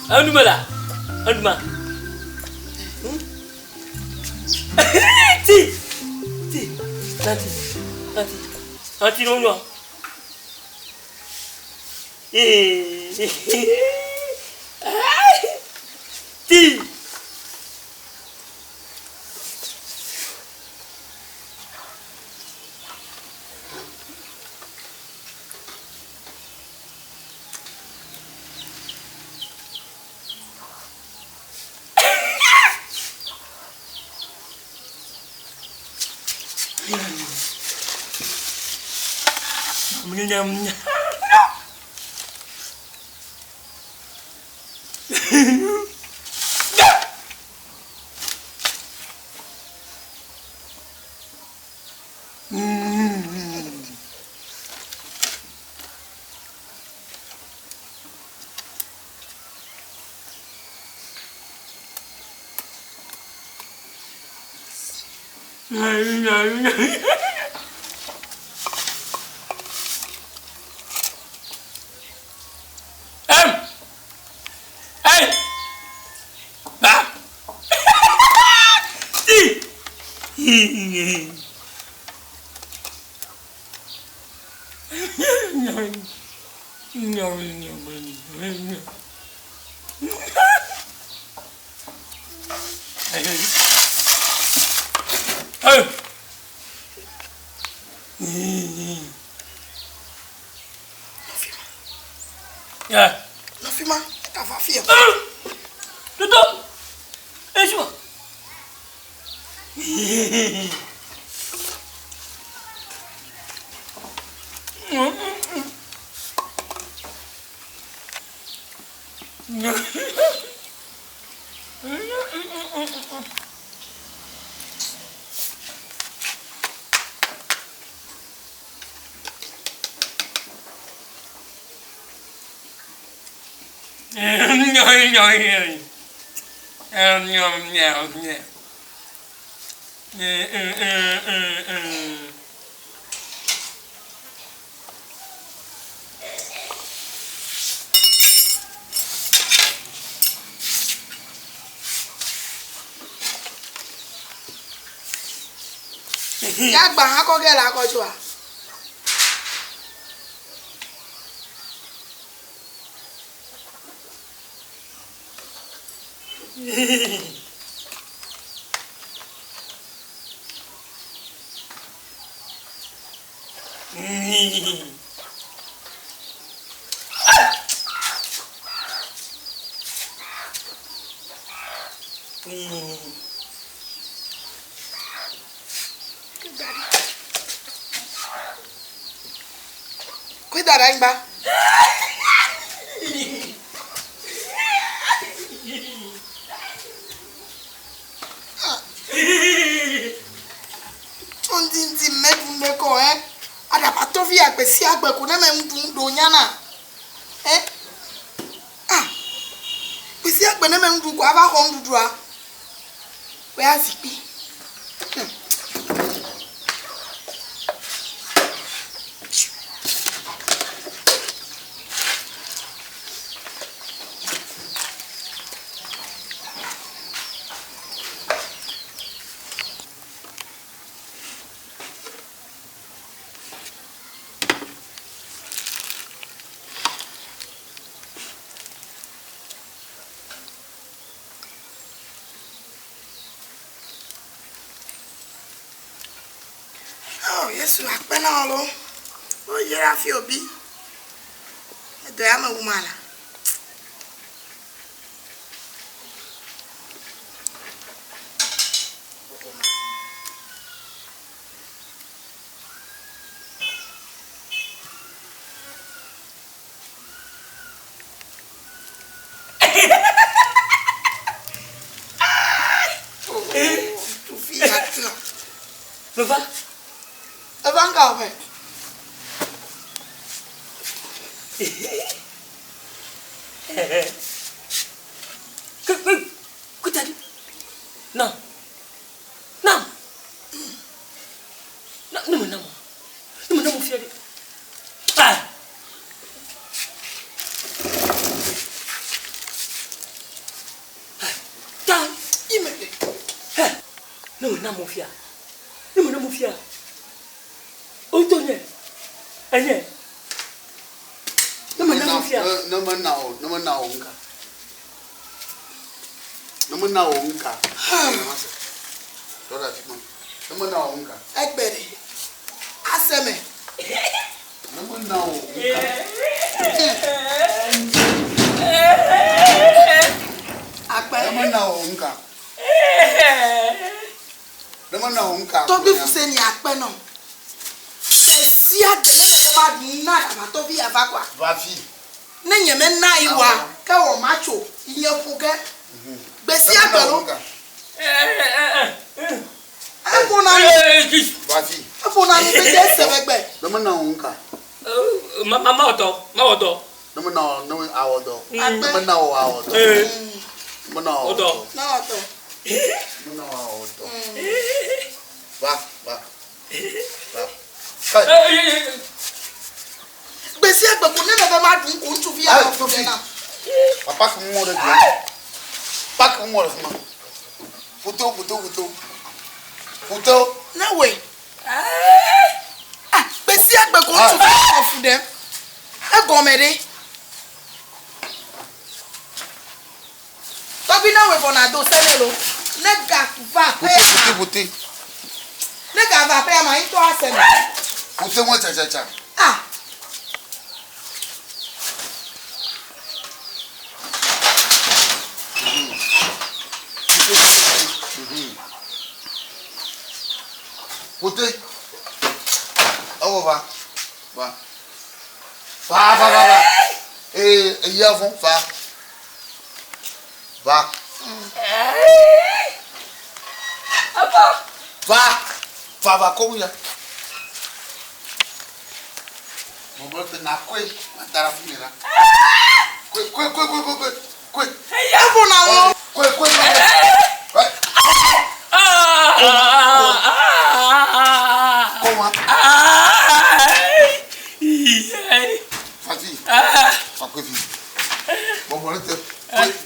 Anumala, anuma. Ti, nanti non non. Ti. Nyam. Non, fima, t'as pas fait. Tutu, ejua. Ya gba ha ko ge la ko ju a. Cuidado aí embaixo. Onde mete um beco, é? Ada patovia que se agba com nem um donhana, é? Ah, pois se agba nem um do guava com do doa. Where is it? Yes, you have been all over. Oh, you're off your bee. Do I am a woman? Tu fille là. Papa? Avant qu'on fait. Que t'as dit? Non. Non. Non, non, non. Non, non, mon fier. Ah. Tiens, il me dit. Non, non, mon fier. Non, non, mon fier. Où t'en es? Allez. Non, non, mon fier. Non, non, non, non, non. Nama na onka. Toda fimo. Nama na onka. Egbere. Aseme. Nama na onka. Akpe. Nama na onka. Nama na onka. Tobi Fousseni akpe no. Si adene ma na ma tobi avakwa. Va fi. Ne nyeme na iwa ka wo macho iye fuke. Besi agbero. Abona ni. Va fi. Abona ni be sebegbe. Nama na onka. Mama oto, ma oto. Nama na no awodo. Akpe. Nama na awodo. Nama na Oto. Na oto. Nama na awodo. Va, va. Va. Kai. Besi agbe ko ne be ma dun ko ntu fi ya ko na. Papa ko mo de dia. Pak ko mo de ma. Foto. Foto. Na we. Ah, besi agbe ko ntu fi of dem. E gomere. Tobi na we bona do semelo. Ne ga va pe. Foto. Ne ga va pe ma into aseme. Foto mo cha. Ah. Foto. Awo va. Va. Il y a vont va. Va comme ya. Mon bon te na quoi tara finira. Quoi. Abona wo. Quoi. Comment? Fati. Apa vi? Bon te.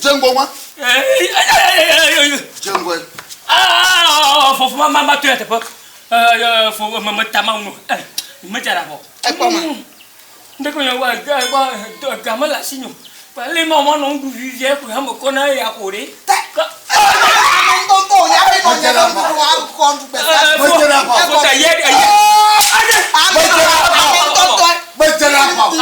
Jengo moi. Jengo. Faut maman tu es pas. Faut maman ta maman. Me jara bo. E po ma. Ndeko ya wa ga la sinyo. Pa le maman non du vivre pour ha mo kona ya kore. Tonto ya be no ya no wa ko ndu be sa. Faut ta ye. Besi agbela.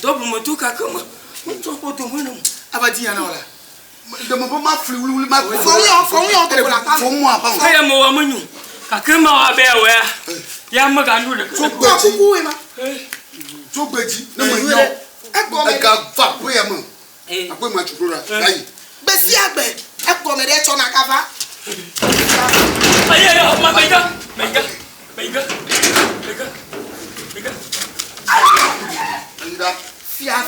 Double moto kakama. Moto poto mwana. Abadiya na wala. Dama ba ma fli wuli ma ko. Fo yo to la ta. Fo mo apa. Kaya mo wa manyu. Kakama wa be we. Ya maga ndu le. So gba kuku we ma. So gbeji na mo nyo. E ga va pe ya mo. Apo ma chukuru ra. Ayi. Besi agbe. E ko me de cho na kava. Ayi ya ma mega. Ayi da. Fia.